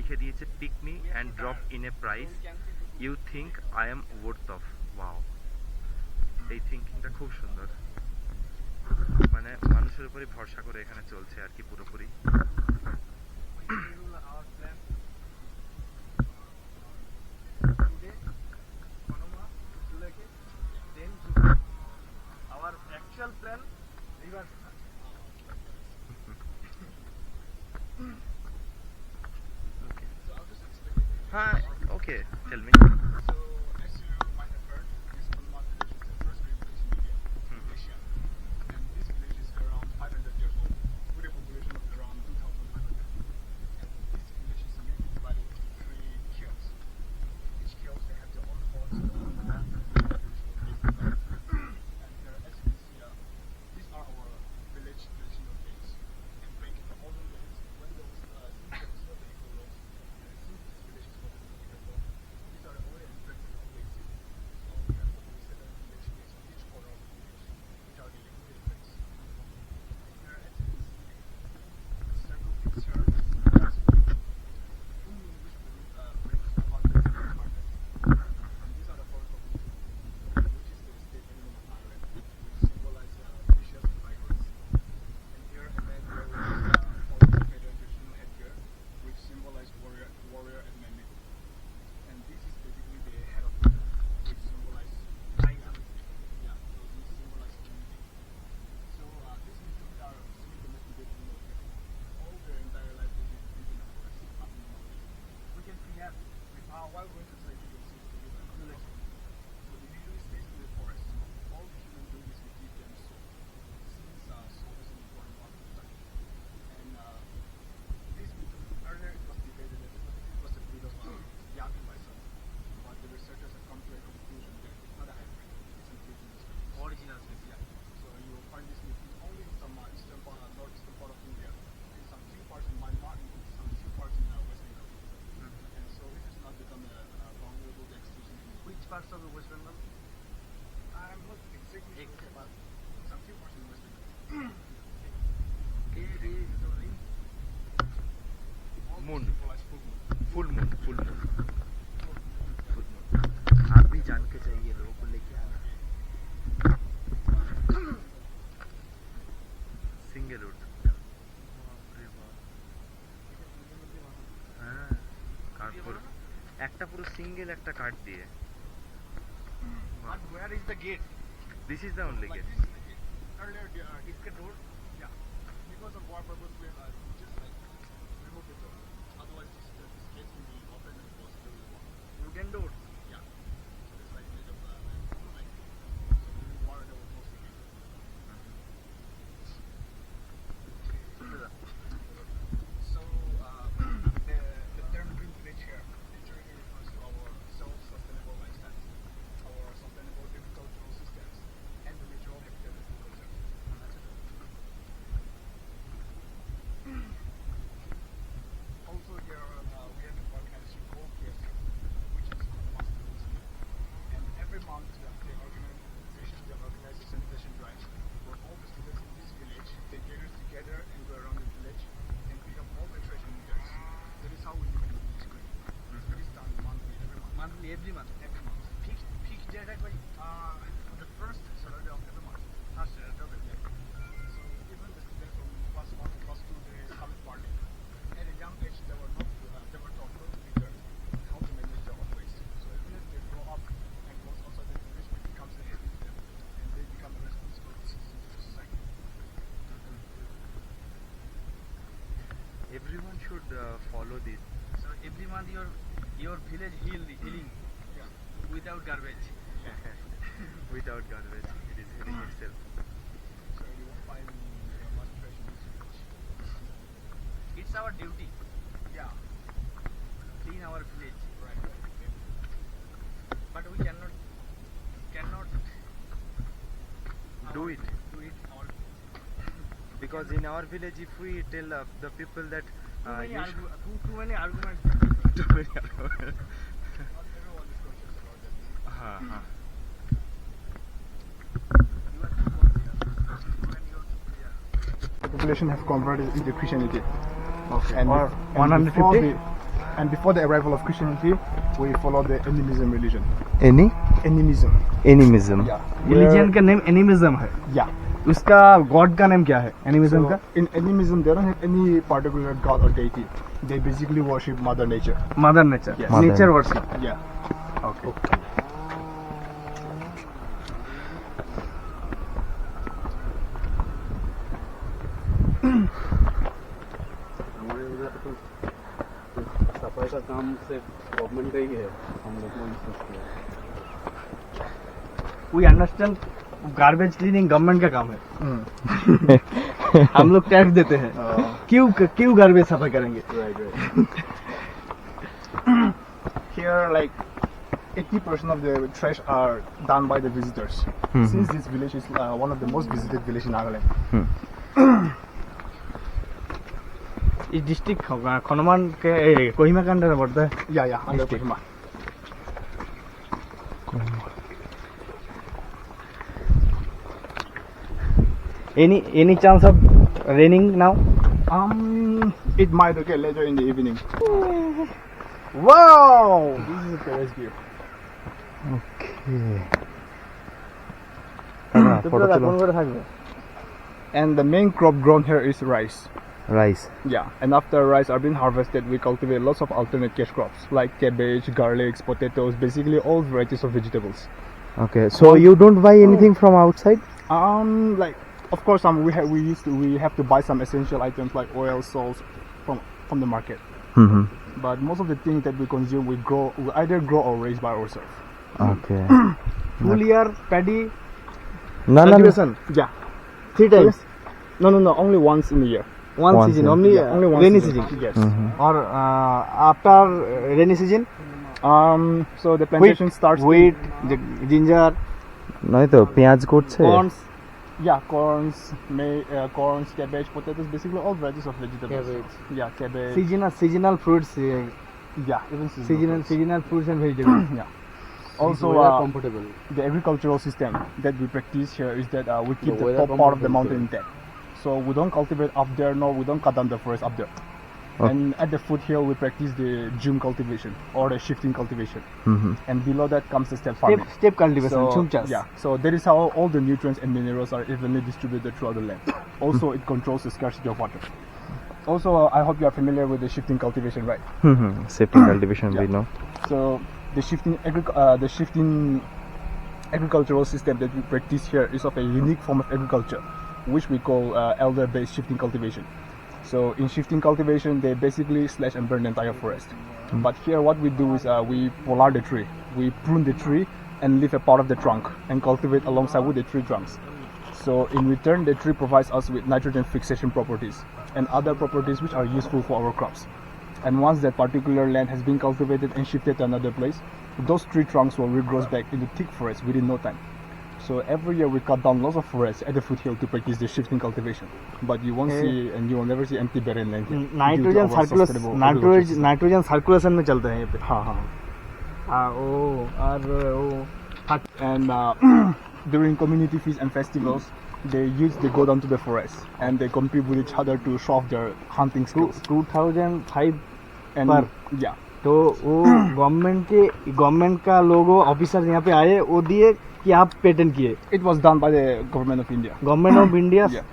লিখে দিয়েছে pick me and drop in a price you think I am worth of. Wow, এই থিঙ্কিংটা খুব সুন্দর। মানে মানুষের উপরই ভরসা করে এখানে চলছে আর কি পুরোপুরি। Hi, okay, tell me. So, as you might have heard, this KHONOMA village is the first green village in India, in Asia. And this village is around 500 years old, with a population of around 2,500. And this village is mainly divided into 3 kilns. Each kiln, they have their own pots, their own land, and their traditional games. And as you can see, these are our village traditional games. And back in the olden days, when there was since there was not the eco laws, and since this village is not the eco law, these are the only entrance of the exit. So we have totally 7 village gates on each corner of the village, which are the only entrance. And here, as you can see, the circle picture is which brings the context to the market. And these are the four of the which is the state animal of Ireland, which symbolize fishes and migrants. And here a man wearing traditional headgear, which symbolize warrior and man-made. And this is basically the head of the which symbolize NAGA. Yeah, so this symbolize unity. So these people are semi-domesticated animals. All their entire life they live in the forest, up in the mountains. We can see that while going to sleep, you can see the people on the left. So they usually stay in the forest. All the human beings will give them soul. Since soul is an important part of the life. And this earlier it was debated that it was a breed of yak and bison. But the researchers have come to a conclusion that it's not a hybrid, it's an indigenous species. Original species. Yeah. So you will find this species only in some eastern part, northeastern part of India, in some few parts in Myanmar, and some few parts in West Bengal. And so it has not become vulnerable to extinction anymore. Which parts of the West Bengal? I'm not exactly sure, but some few parts in West Bengal. Moon. Symbolize full moon. Full moon, full moon, full moon. आप भी जान के चाहिए लोगों को लेके आना। Single उड। হ্যাঁ, কার্ড পুরো একটা পুরো সিঙ্গেল একটা কার্ড দিয়ে। But where is the gate? This is the only Like gate. this is the gate. Earlier, it's the door. Yeah. Because of war purpose, we just like remove the door. Otherwise, this gate will be open and closed during the war. Wooden door. Yeah. So it's like made of like. So during war, there was no secret. So the term green village here literally refers to our self-sustainable lifestyle, our sustainable agricultural systems, and the natural habitat that we conserve. Also here we have an organization called KSC, which is called Master. And every month the organization organizes sanitation drives where all the students in this village they gather together and go around the village and pick up all the trash and litters. That is how we live in the village green. That is done monthly, every month. Monthly, every month. Every month. Peak date actually on the first Saturday of every month. First Saturday of every month. So even the students from class 1 to class 2 they come and party. At a young age they were taught not to litter and how to manage their own waste. So even as they grow up and goes outside the village, it becomes a habit to them and they become a responsible citizen to society. Everyone should follow this. So every month your village healing Yeah. without garbage. Without garbage, it is healing itself. So you won't find much trash in this village. It's our duty. Yeah. Clean our village. Right. But we cannot Do it. do it all. Because in our village, if we tell the people that Too many you should- too many arguments. too many arguments. Not everyone is conscious about that. हाँ. You are too conscious. When you're The population have converted into Christianity. Okay. And Or and before 150? the- And before the arrival of Christianity, we follow the animism religion. Any? Animism. Animism. Yeah. Religion का name animism है, Yeah. उसका God का name क्या है animism So का? in animism, they don't have any particular god or deity. They basically worship Mother Nature. Mother nature, Yes. Nature worship. Yeah. Okay. हमारे उधर तो सफाई का काम सिर्फ गवर्नमेंट का ही है, हम लोग को नहीं सोचते हैं। We understand garbage cleaning government का काम है, Mm. हम लोग टैक्स देते हैं, क्यों गार्बेज सफाई करेंगे? Right. Here, like 80% of the trash are done by the visitors. Since this village is one of the most visited villages in Nagaland. इस डिस्ट्रिक्ट खनमान के कोहिमा का अंडर पड़ता है. Yeah, under Kohima. Any chance of raining now? It might okay later in the evening. Wow, this is a terrace view. And the main crop grown here is rice. Rice. Yeah, and after rice are being harvested, we cultivate lots of alternate cash crops like cabbage, garlics, potatoes, basically all varieties of vegetables. Okay, so you don't buy anything from outside? Like of course, we have to buy some essential items like oil, salt from the market. Mm-hmm. But most of the things that we consume, we either grow or raise by ourselves. Okay. Full year paddy No. cultivation. Yeah. 3 times. No, only once in a year. One Once season in- only. Yeah, only once Rainy in a season. year. Yes. Mm-hmm. Or after rainy season, So the plantation starts. wheat, ginger, নয় তো পেঁয়াজ করছে corns. Yeah, corns, cabbage, potatoes, basically all varieties of vegetables. Cabbage. Yeah, cabbage. Seasonal fruits. Yeah, even seasonal. Seasonal fruits and vegetables. Yeah. Also, weather comfortable. the agricultural system that we practice here is that we keep The the weather top part of the comfortable mountain intact. So we don't cultivate up there, no, we don't cut down the forest up there. Okay. And at the foothill, we practice the June cultivation or the shifting cultivation. Mm-hmm. And below that comes the step farming. Step cultivation. So, chumchas. yeah, so that is how all the nutrients and minerals are evenly distributed throughout the land. Also, it controls the scarcity of water. Also, I hope you are familiar with the shifting cultivation, right? Mm-hmm. Safety cultivation, we Yeah. know. So the shifting agricultural system that we practice here is of a unique form of agriculture, which we call elder-based shifting cultivation. So in shifting cultivation, they basically slash and burn the entire forest. But here, what we do is we pollard the tree, we prune the tree and leave a part of the trunk and cultivate alongside with the tree trunks. So in return, the tree provides us with nitrogen fixation properties and other properties which are useful for our crops. And once that particular land has been cultivated and shifted to another place, those tree trunks will regrow back into thick forest within no time. So every year we cut down lots of forests at the foothill to practice the shifting cultivation. But you won't see, and you will never see empty barren land here. Nitrogen due to our sustainable agriculture system. Nitrogen circulation में चलते हैं ये पे. हाँ. And during community feasts and festivals, they go down to the forest and they compete with each other to show off their hunting skills. 2005 And पर. yeah, तो वो government का लोगो ऑफिसर यहाँ पे आए, वो दिए कि आप पेटेंट किए. it was done by the government of India. Government of India. Yeah.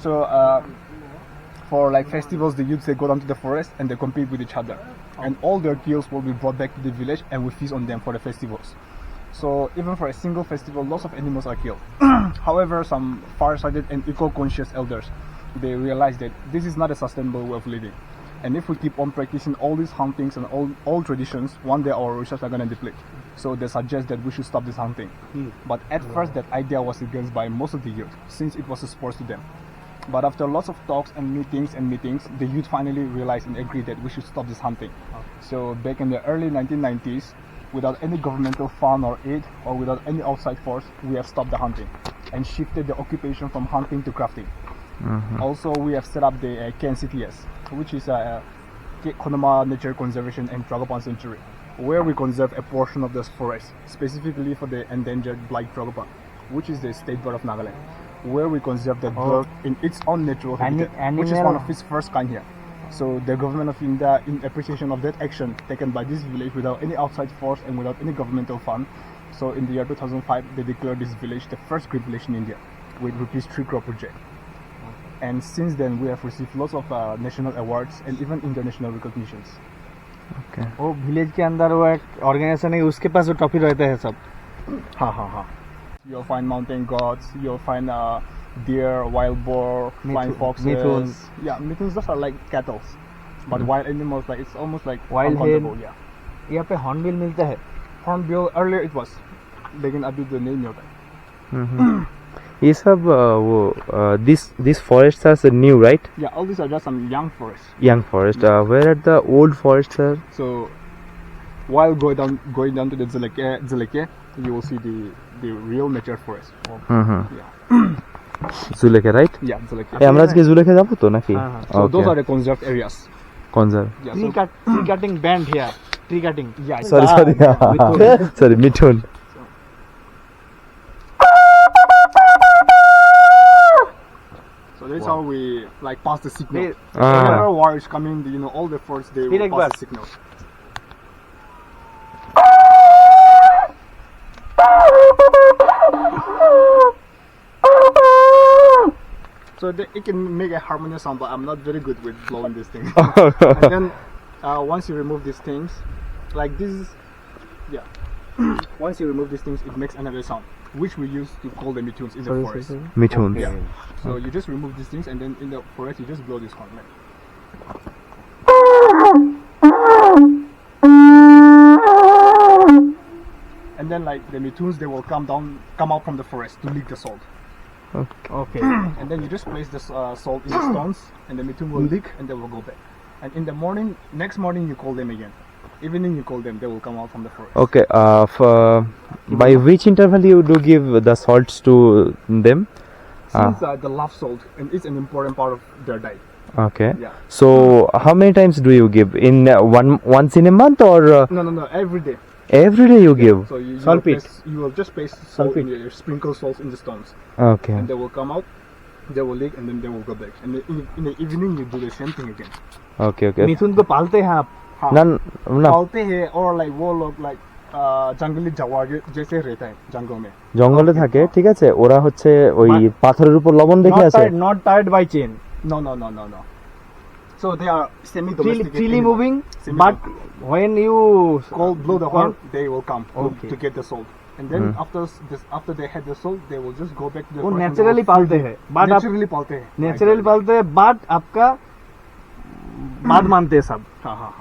So for like festivals, the youths they go down to the forest and they compete with each other, and all their kills will be brought back to the village and we feast on them for the festivals. So even for a single festival, lots of animals are killed. However, some far-sighted and eco-conscious elders, they realize that this is not a sustainable way of living. And if we keep on practicing all these huntings and all traditions, one day our resources are going to deplete. So they suggest that we should stop this hunting. But at first, that idea was against by most of the youth, since it was a sport to them. But after lots of talks and meetings, the youth finally realized and agreed that we should stop this hunting. So back in the early 1990s, without any governmental fund or aid, or without any outside force, we have stopped the hunting and shifted the occupation from hunting to crafting. Also, we have set up the KNCTS, which is KHONOMA Nature Conservation and Tragopan Sanctuary, where we conserve a portion of this forest, specifically for the endangered blight Tragopan, which is the state bird of Nagaland, where we conserve the bird in its own natural habitat, which is one of its first kind here. So the government of India, in appreciation of that action taken by this village without any outside force and without any governmental fund, so in the year 2005 they declared this village the first green village in India with rupees 3 crore project. And since then we have received lots of national awards and even international recognitions. Okay वो village के अंदर वो एक organisation है उसके पास वो trophy रहते हैं सब Ha ha ha. You'll find mountain goats, you'll find deer, wild boar, flying foxes. Mithuns. Yeah, mithuns, those are like cattle. But wild animals, like it's almost like Wild uncountable, hen. Yeah. यहाँ पे hornbill मिलता है Hornbill, earlier it was. लेकिन अभी तो नहीं मिलता है. ये सब वो this forests are new, right? Yeah, all these are just some young forests. Young forest. Where are the old forests are? So while going down to the Zileke, you will see the real mature forest. Yeah. জুলেখে, right? Yeah, Zileke. এই আমরা আজকে জুলেখে যাব তো নাকি? So those are the conserved areas. Conserve. Yeah. tree cutting band here tree cutting Yeah. Sorry sorry Mithun. So that's how we like pass the signal. They- Whenever war is coming, all the forts they will Direct pass bus. the signal. So it can make a harmonious sound, but I'm not very good with blowing this thing. And then once you remove these things, like this is, yeah. Once you remove these things, it makes another sound, which we use to call the mithuns in the forest. Mithun. Yeah. So you just remove these things, and then in the forest you just blow this horn. Like. And then like the mithuns, they will come out from the forest to lick the salt. okay And then you just place the salt in the stones, and the mithun will lick, and they will go back. And in the morning, next morning you call them again. Evening you call them, they will come out from the forest. Okay. By which interval you do give the salts to them? Since the love salt, and it's an important part of their diet. Okay. Yeah. So how many times do you give? In once in a month or No, every day. every day you give? So you Sulphate. you will just place salt in your sprinkle salt in the stones, Okay. and they will come out, they will lick, and then they will go back. And in the evening you do the same thing again. Okay. Okay. मिथुन को पालते हैं आप ना ना पालते हैं और like वो लोग like जंगली जवार जैसे रहता है जंगल में. জঙ্গলে থাকে, ঠিক আছে, ওরা হচ্ছে ওই পাথরের উপর লবণ রেখে আছে। not tied by chain No. So they are semi-domesticated. freely animals. moving Semi- but when you blow the horn, they will come Okay. to get the salt. And then after they had the salt, they will just go back to the वो forest and naturally they will पालते हैं but आप naturally पालते हैं. Naturally पालते हैं but आपका बात मानते हैं सब हाँ.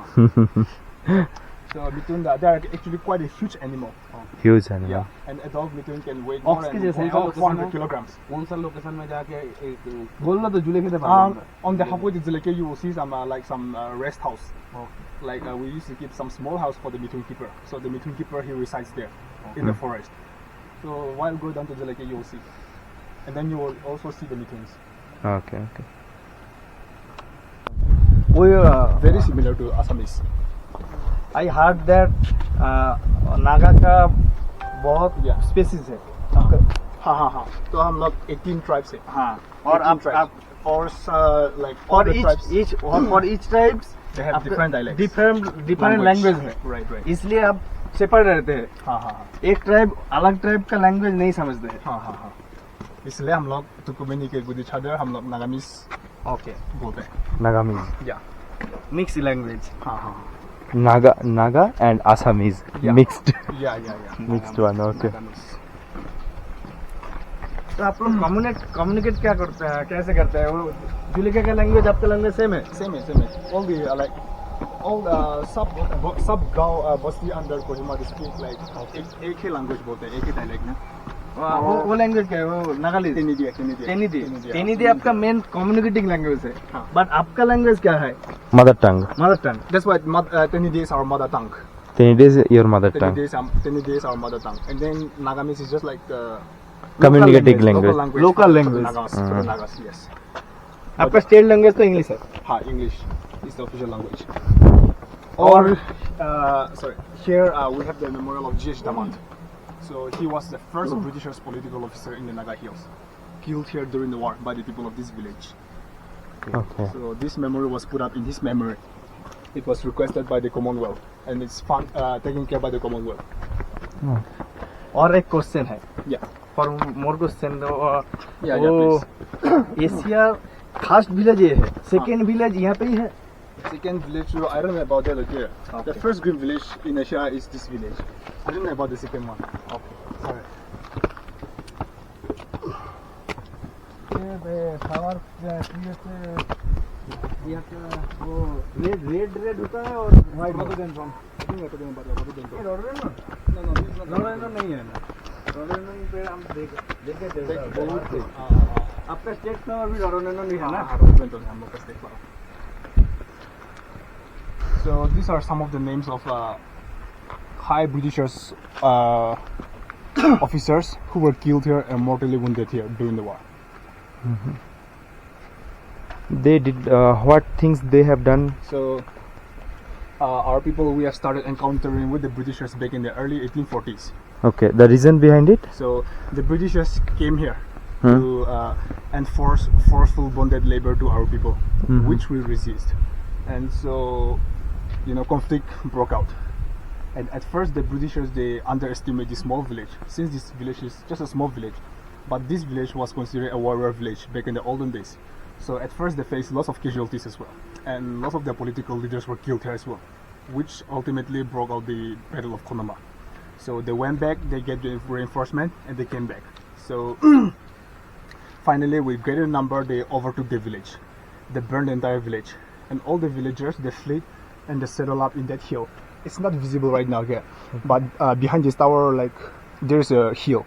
So mithun, they are actually quite a huge animal. Huge animal. Yeah. And adult mithun can weigh Ox more के than जैसे ही 400 kilograms. कौन सा लोकेशन में जाके बोलना तो जुले के On the halfway to Zileke, you will see some rest house. Like we used to keep some small house for the mithun keeper. So the mithun keeper, he resides there in the forest. So while going down to Zileke, you will see, and then you will also see the mithuns. Okay. वो Very similar to Assamese. I hard that Naga का बहुत Yeah. Spaces है हाँ. तो हम लोग 18 tribes है. हाँ और 18 tribes. और like all for the tribes, each for each tribes they have different dialects. Different language है Right. इसलिए आप सेपरेट रहते हैं हाँ. एक ट्राइब अलग ट्राइब का लैंग्वेज नहीं समझते हैं हाँ. इसलिए हम लोग to communicate with each other, हम लोग Nagamese ओके बोलते हैं. Nagamese. Yeah. मिक्स लैंग्वेज हाँ. Naga and Assamese Yeah. mixed. Yeah. Mixed one. Okay. Nagamese. तो आप लोग कम्युनिकेट क्या करते हैं कैसे करते हैं वो जुलिका का लैंग्वेज आपका लैंग्वेज सेम है Same. All the all the sub गाँव बस्ती अंदर कोहिमा डिस्ट्रिक्ट like एक ही लैंग्वेज बोलते हैं, एक ही डायलेक्ट में. वो लैंग्वेज क्या है वो नागाली तेनिदी आपका मेन कम्युनिकेटिंग लैंग्वेज है हाँ. बट आपका लैंग्वेज क्या है Mother tongue. Mother tongue That's why Tenidi is our mother tongue. Tenidi is your mother tongue. Tenidi is our mother tongue. And then Nagamese is just like the Communicating language. Local language. For the Nagas, yes. आपका state language तो English है Ha, English is the official language. Or, sorry, here we have the memorial of G.H. Damant. So he was the first Britishers political officer in the Naga Hills, killed here during the war by the people of this village. Okay. So this memory was put up in his memory. It was requested by the Commonwealth, and it's taken care by the Commonwealth. और एक question है Yeah. For more question Yeah, वो please. Asia first village ये है second village यहाँ पे ही है Second village, I don't know about that here. Okay. The first green village in Asia is this village. I don't know about the second one. Okay Sorry. Flower वो red red होता है और white Rhododendron. I think we're talking about the rhododendron. Rhododendron No, no, this is not. Rhododendron नहीं है ना rhododendron पे हम देखे थे बहुत थे. आपका स्टेट में अभी रोडोडेंड्रन नहीं है ना Rhododendron हम लोग का state flower. So these are some of the names of high Britishers officers who were killed here and mortally wounded here during the war. they did what things they have done So our people, we have started encountering with the Britishers back in the early 1840s. okay the reason behind it So the Britishers came here to enforce forceful bonded labor to our people, which we resist. And so, you know, conflict broke out. And at first the Britishers, they underestimated this small village, since this village is just a small village. But this village was considered a warrior village back in the olden days. So at first they faced lots of casualties as well. And lots of their political leaders were killed here as well, which ultimately broke out the Battle of KHONOMA. So they went back, they get the reinforcement, and they came back. So finally, with greater number, they overtook the village. They burned the entire village. And all the villagers, they fled and they settled up in that hill. It's not visible right now here, but behind this tower, like, there's a hill.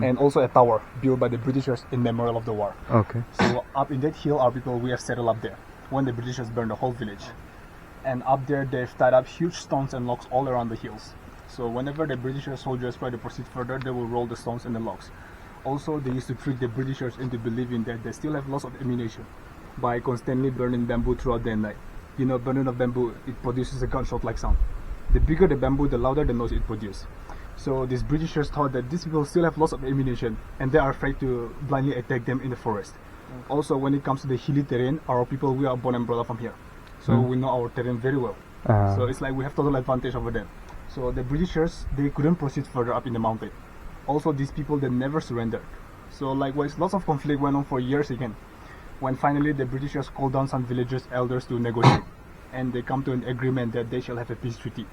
And also a tower built by the Britishers in memorial of the war. okay So up in that hill, our people, we have settled up there when the Britishers burned the whole village. And up there, they've tied up huge stones and logs all around the hills. So whenever the British soldiers try to proceed further, they will roll the stones and the logs. Also, they used to trick the Britishers into believing that they still have lots of ammunition by constantly burning bamboo throughout the night. You know, burning of bamboo, it produces a gunshot-like sound. The bigger the bamboo, the louder the noise it produces. So these Britishers thought that these people still have lots of ammunition and they are afraid to blindly attack them in the forest. Also, when it comes to the hilly terrain, our people, we are born and brought up from here. So we know our terrain very well. So it's like we have total advantage over them. So the Britishers, they couldn't proceed further up in the mountain. Also, these people, they never surrendered. So likewise, lots of conflict went on for years again. When finally the Britishers called down some villagers' elders to negotiate. And they come to an agreement that they shall have a peace treaty.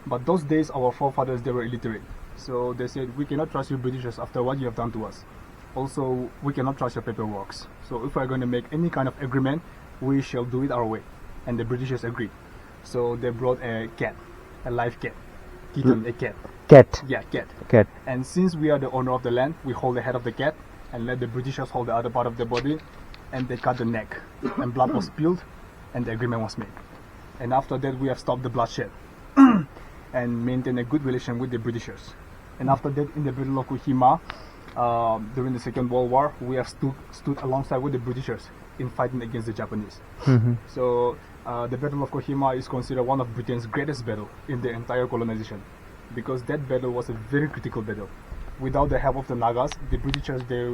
But those days, our forefathers, they were illiterate. So they said, we cannot trust you Britishers after what you have done to us. Also, we cannot trust your paperwork. So if we are going to make any kind of agreement, we shall do it our way. And the Britishers agreed. So they brought a cat, a live cat. Kitten, a cat. cat Yeah, cat. cat And since we are the owner of the land, we hold the head of the cat and let the Britishers hold the other part of the body. And they cut the neck. And blood was spilled and the agreement was made. And after that, we have stopped the bloodshed. And maintain a good relation with the Britishers. And after that, in the Battle of Kohima, during the Second World War, we have stood alongside with the Britishers in fighting against the Japanese. So the Battle of Kohima is considered one of Britain's greatest battle in the entire colonization, because that battle was a very critical battle. Without the help of the Nagas, the Britishers, they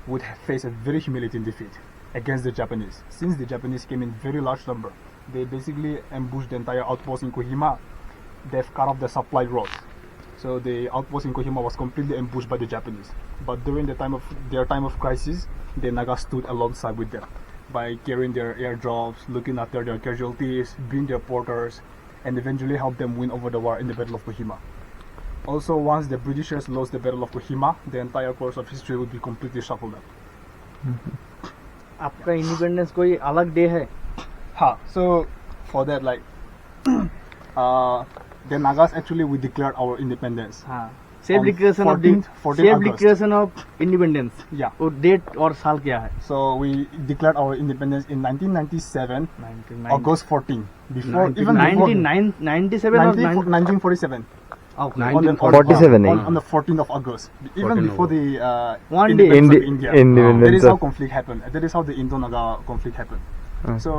would have faced a very humiliating defeat against the Japanese. Since the Japanese came in very large number, they basically ambushed the entire outpost in Kohima. They've cut off the supply roads. So the outpost in Kohima was completely ambushed by the Japanese. But during their time of crisis, the Naga stood alongside with them by carrying their airdrops, looking after their casualties, being their porters, and eventually helped them win over the war in the Battle of Kohima. Also, once the Britishers lost the Battle of Kohima, the entire course of history would be completely shuffled up. आपका independence कोई अलग day है So for that, like, the Nagas actually, we declared our independence. हाँ self On declaration of 14th self August. Declaration of independence Yeah. वो date और साल क्या है So we declared our independence in 1997, August 14. Before, even before 1997 और 1947. On the 1947 on the 14th of August. Even before the One day. independence of India. Independence That is how of- conflict happened. That is how the Indo-Naga conflict happened. So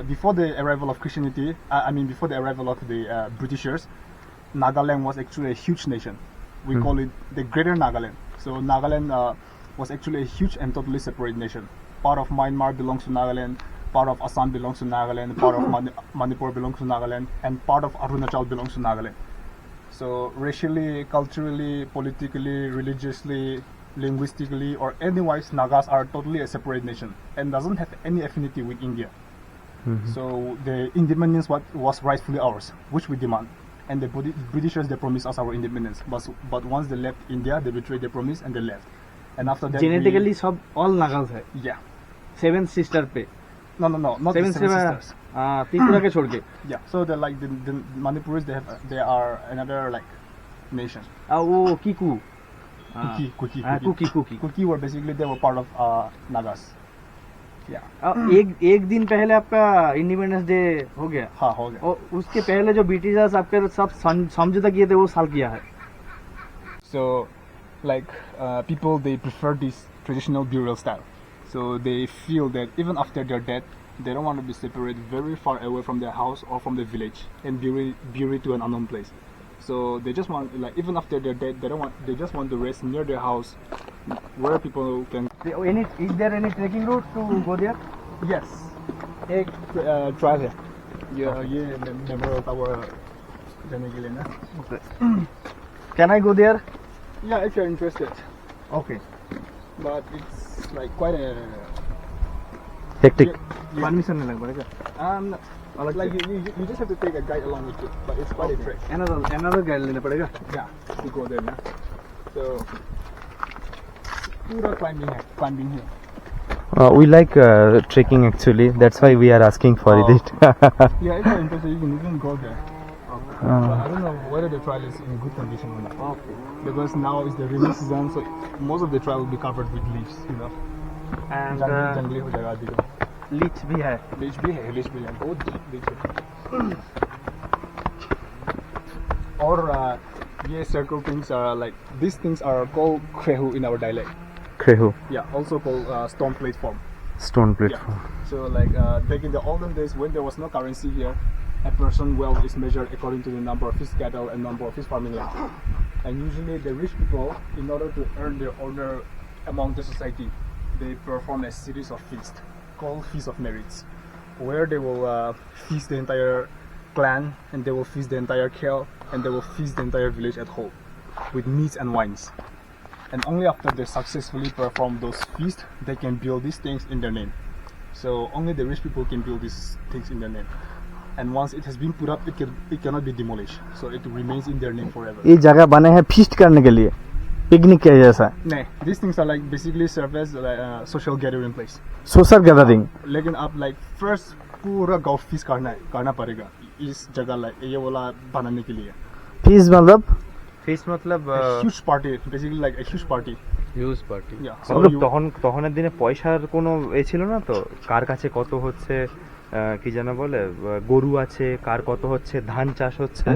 before the arrival of Christianity, before the arrival of the Britishers, Nagaland was actually a huge nation. We call it the Greater Nagaland. So Nagaland was actually a huge and totally separate nation. Part of Myanmar belongs to Nagaland, part of Assam belongs to Nagaland, part of Manipur belongs to Nagaland, and part of Arunachal belongs to Nagaland. So racially, culturally, politically, religiously, linguistically, or anywise, Nagas are totally a separate nation and doesn't have any affinity with India. So the independence was rightfully ours, which we demand. And the Britishers, they promised us our independence. But once they left India, they betrayed their promise and they left. And after that, genetically सब all Nagas है yeah. Seven sister पे No, not seven the seven से sisters. Tripura के छोड़ के Yeah. So they're like the Manipuris. They are another like nation. वो Kiku Kuki. Kuki were basically they were part of Nagas. Yeah. एक दिन पहले आपका इंडिपेंडेंस डे हो गया हाँ हो गया. और उसके पहले जो ब्रिटिशर्स आपके सब समझौता किए थे वो साल किया है So, like people, they prefer this traditional burial style. So they feel that even after they're dead, they don't want to be separated very far away from their house or from the village and buried to an unknown place. So they just want, like, even after they're dead, they just want to rest near their house, where people can. is there any trekking route to go there Yes. एक trail है. ये memorial tower जाने के लिए ना. can I go there Yeah, if you're interested. okay But it's like quite a. hectic Yeah. Permission नहीं लग पड़ेगा Like you just have to take a guide along with you, but it's quite a trek. another guide लेना पड़ेगा Yeah, to go there now. So, पूरा climbing here. We like trekking actually. That's why we are asking for it. Yeah, if you're interested, you can even go there. But I don't know whether the trail is in good condition or not. okay Because now is the rainy season, so most of the trail will be covered with leaves, you know. and जंगली हो जाएगा अधिक. Leach भी है Leaves भी है, बहुत leaves है. और ये circle things are like, these things are called krehu in our dialect. Krehu, Yeah, also called stone platform. stone platform. So like back in the olden days when there was no currency here, a person's wealth is measured according to the number of his cattle and number of his farming land. And usually the rich people, in order to earn their honor among the society, they perform a series of feasts called Feast of Merits, where they will feast the entire clan, and they will feast the entire khel, and they will feast the entire village at whole with meats and wines. And only after they successfully perform those feasts, they can build these things in their name. So only the rich people can build these things in their name. And once it has been put up, it cannot be demolished. So it remains in their name forever. ये जगह बने हैं feast करने के लिए picnic के जैसा Nah, these things are like basically serve as like a social gathering place. Social gathering लेकिन आप like first पूरा गाँव feast करना पड़ेगा इस जगह like ये वाला बनाने के लिए. फीस मतलब ফিস মতলব A huge party, basically like a huge party. Huge party Yeah. Matlab you- তখনের দিনে পয়সার কোনো এ ছিল না তো, কার কাছে কত হচ্ছে কি যেন বলে গরু আছে, কার কত হচ্ছে, ধান চাষ হচ্ছে,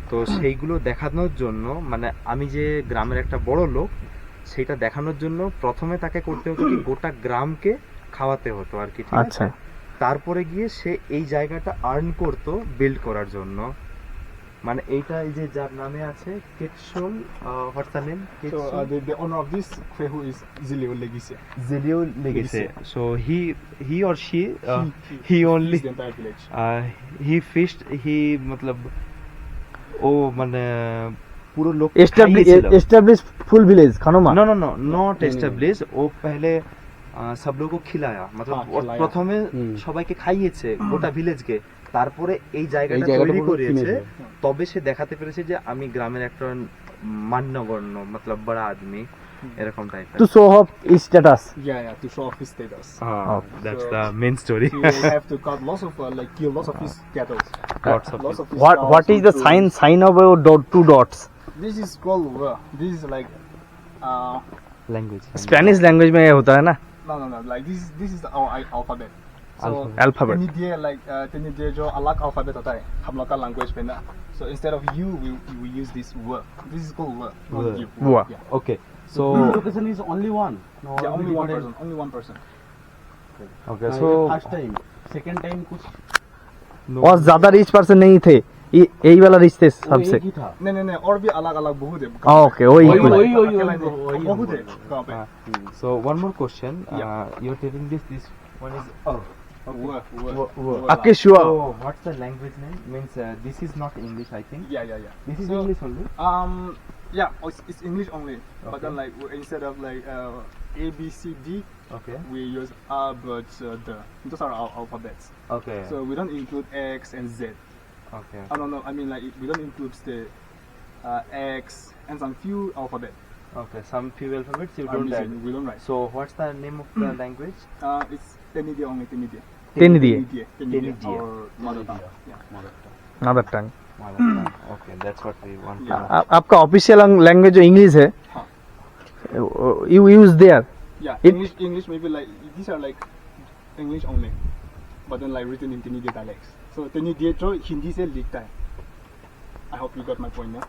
তো সেইগুলো দেখানোর জন্য, মানে আমি যে গ্রামের একটা বড় লোক সেটা দেখানোর জন্য প্রথমে তাকে করতে হতো কি গোটা গ্রামকে খাওয়াতে হতো আর কি, ঠিক আছে? তারপরে গিয়ে সে এই জায়গাটা আর্ন করতো বিল্ড করার জন্য। মানে এইটা এই যে যার নামে আছে কেটসোল, what's the name? So the owner of this krehu is Zilio Legisia. Zilio লেগেছে। So he or she He he only feeds the entire village. He fished, he মতলব ও মানে পুরো লোক establish full village Khonoma no no no not establish, ও पहले সব লোককে খিলায়া, মতলব হ্যাঁ, খিলায়া। প্রথমে সবাইকে খাইয়েছে গোটা ভিলেজকে, তারপরে এই জায়গাটা জায়গাটা তৈরি পুরো করিয়েছে, কিনেছে। তবে সে দেখাতে পেরেছে যে আমি গ্রামের একটা মান্যগণ্য মতলব বড় আদমি, এরকম টাইপের। To show off status Yeah, to show off his status. That's So- the main story. He will have to cut lots of like kill lots of his cattle. Lots of his what cows is the and sign of two dots This is called this is like language Spanish language में ये होता है ना no like this is our alphabet. So Alphabet. Tenidia like Tenidia जो अलग alphabet होता है हम लोग का language पे ना. So instead of you we use this w. This is called w. Not you. W. Yeah. Okay so location is only one. No, Yeah, only one person. Okay so first time, second time कुछ और ज्यादा rich person नहीं थे, यही वाला रिश्ते सबसे एक ही था नहीं और भी अलग अलग बहुत है ओके वही वही- कुछ वही- अकेला नहीं, वही बहुत हम है बोल गाँव पे So one more question. Yeah. You're telling this one is वो आपके sure So what's the language name? Means this is not English, I think. yeah This is So, English only. yeah it's English only but Okay. then like instead of like A B C D Okay. we use A but the those are our alphabets Okay. so we don't include X and Z Okay. I don't know I mean like we don't include the X and some few alphabet Okay. Some few alphabets you are don't missing. add. We don't write So what's the name of the language? it's Tenidia only Tenidia Tenidia. Tenidia. or mother tongue yeah mother tongue Mother tongue. Okay, that's what we want to know. आपका official language जो English है हाँ. You use their yeah It- English maybe like these are like English only but then like written in Tenidia dialects so Tenidia जो हिंदी से लिखता है I hope you got my point now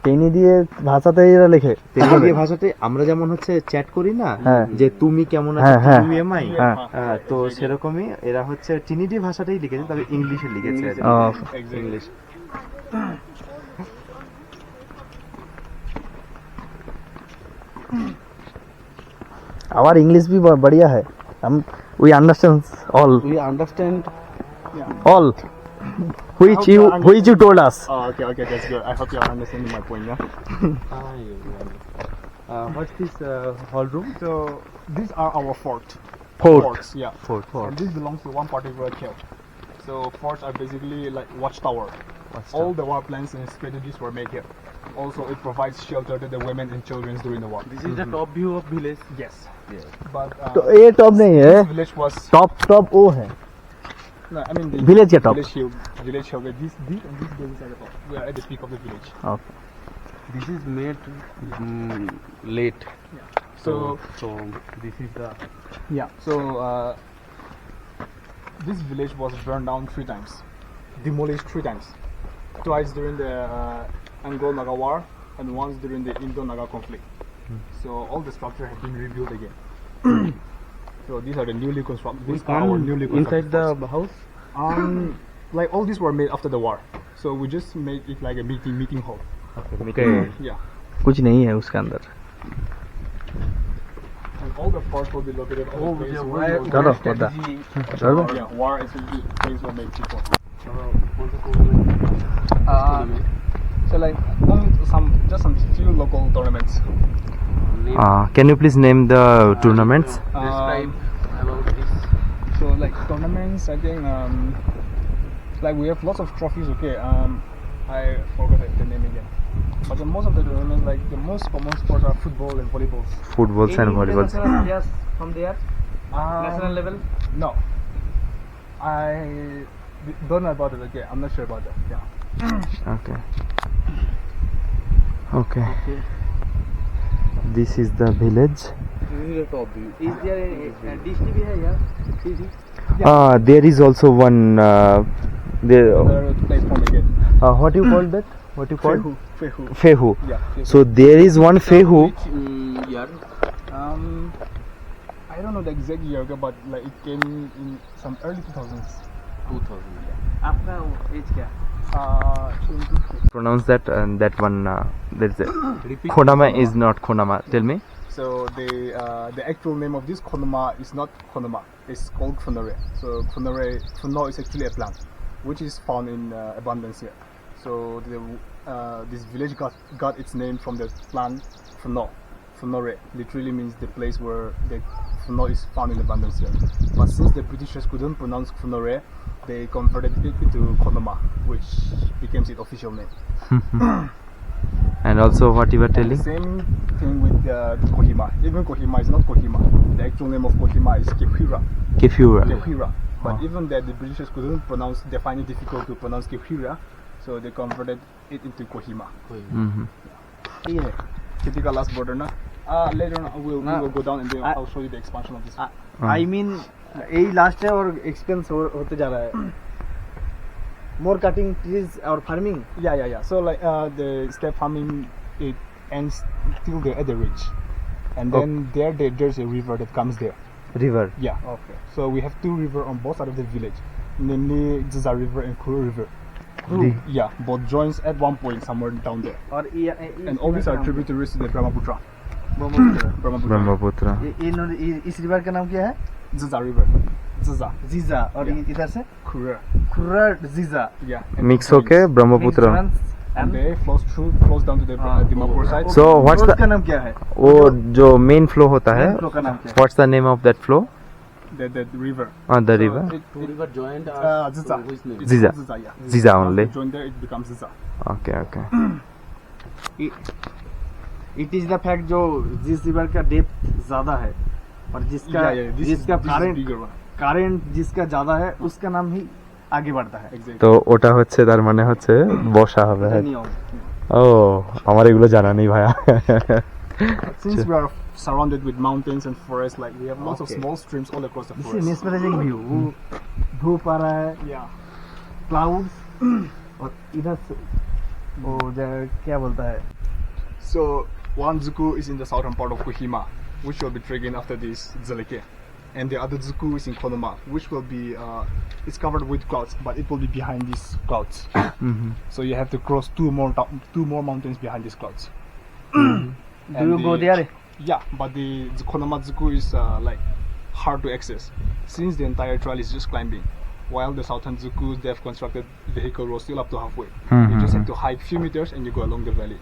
টেনি দিয়ে ভাষাতে এরা লেখে তেলেগু ভাষাতে আমরা যেমন হচ্ছে চ্যাট করি না হ্যাঁ। যে তুমি কেমন আছো হ্যাঁ, হ্যাঁ। ইউ এম আই হ্যাঁ। তো সেরকমই এরা হচ্ছে টিনিডি ভাষাটাই লিখেছে তবে ইংলিশে লিখেছে আর কি। ও, exactly ইংলিশ आवर इंग्लिश भी बढ़िया है हम we understand all we understand all which you told us oh okay that's good I hope you are understanding my point yeah what's this hall room so these are our forts fort yeah fort and this belongs to one particular camp so forts are basically like watchtower all the war plans and strategies were made here also it provides shelter to the women and children during the war this is the top view of village yes but तो ये top नहीं है this village was top वो है no I mean the Village के top. village hill these and these buildings are the top we are at the peak of the village okay this is made late so so this is the yeah so this village was burned down 3 times demolished 3 times twice during the Anglo-Naga war and once during the Indo-Naga conflict so all the structure has been rebuilt again so these are the newly constructed these are our newly constructed inside the house like all these were made after the war so we just made it like a meeting hall okay yeah कुछ नहीं है उसके अंदर and all the forts will be located at the place where चलो पता चलो yeah war is things were made before so like only some few local tournaments can you please name the tournaments describe about this so like tournaments I think like we have lots of trophies okay I forgot the name again but the most of the tournaments like the most common sports are football and volleyball footballs and volleyballs players from there national level no I don't know about it okay I'm not sure about that yeah okay okay this is the village this is the top view is there a dish TV है यार there is also one there there is platform again what you call that what you call Fehu fehu yeah Fehu. so there is one fehu year I don't know the exact year okay, but like it came in some early 2000s 2000 आपका as क्या 23 pronounce that and that one there's a repeat KHONOMA is not KHONOMA tell me so the actual name of this KHONOMA is not KHONOMA it's called Khonore so Khono is actually a plant which is found in abundance here so this village got its name from the plant Khonore literally means the place where the Khono is found in abundance here but since the Britishers couldn't pronounce Khonore they converted it into KHONOMA which became its official name and also what you were And telling the same thing with Kohima even Kohima is not Kohima the actual name of Kohima is Kehira Kefura but Oh. even that the Britishers couldn't pronounce they find it difficult to pronounce Kehira so they converted it into Kohima mm-hmm. ये है Khiti ka last border na later on we will go down and then I'll show you the expansion of this I mean यही last है और expense होते जा रहा है more cutting trees or farming yeah so like the step farming it ends till the at the ridge and then there's a river that comes there river yeah okay so we have 2 rivers on both sides of the village namely Jiza River and Kuru River Yeah, both joins at one point somewhere down there. और And all these are tributaries to the Brahmaputra. Brahmaputra Brahmaputra. Brahmaputra इस river का नाम क्या है? Ziza River. Ziza. जीजा और Yeah. इधर से Kura. खुर्रा जीजा Yeah. मिक्स होके Brahmaputra And they flows down to the Dimapur side. So what's Source the का नाम क्या है? वो जो मेन फ्लो होता है Main flow का नाम क्या है? What's the name of that flow The river. The river Two river joined Ziza. which name? It's Ziza. called Ziza, yeah. Ziza only. Join there, it becomes Ziza. Okay okay it is the fact जो जिस river का depth ज्यादा है और जिसका This जिसका is bigger one. Current जिसका ज्यादा है उसका नाम ही आगे बढ़ता है Exactly. তো ওটা হচ্ছে তার মানে হচ্ছে বসা হবে এটা নিয়ম ও আমার এগুলো জানা নেই ভাইয়া Since we are surrounded with mountains and forests, like we have lots of Okay. small streams all across the this is forest. Mesmerising view वो धूप आ रहा है Yeah. क्लाउड्स और इधर से वो क्या बोलता है So one zuku is in the southern part of Kohima, which will be trekking after this Zeleke. And the other zuku is in KHONOMA, which will be it's covered with clouds, but it will be behind these clouds. So you have to cross two more mountains behind these clouds. Do you go there Yeah, but the KHONOMA zuku is like hard to access, since the entire trail is just climbing. While the southern zuku, they have constructed vehicle roads still up to halfway. You just have to hike few meters and you go along the valley.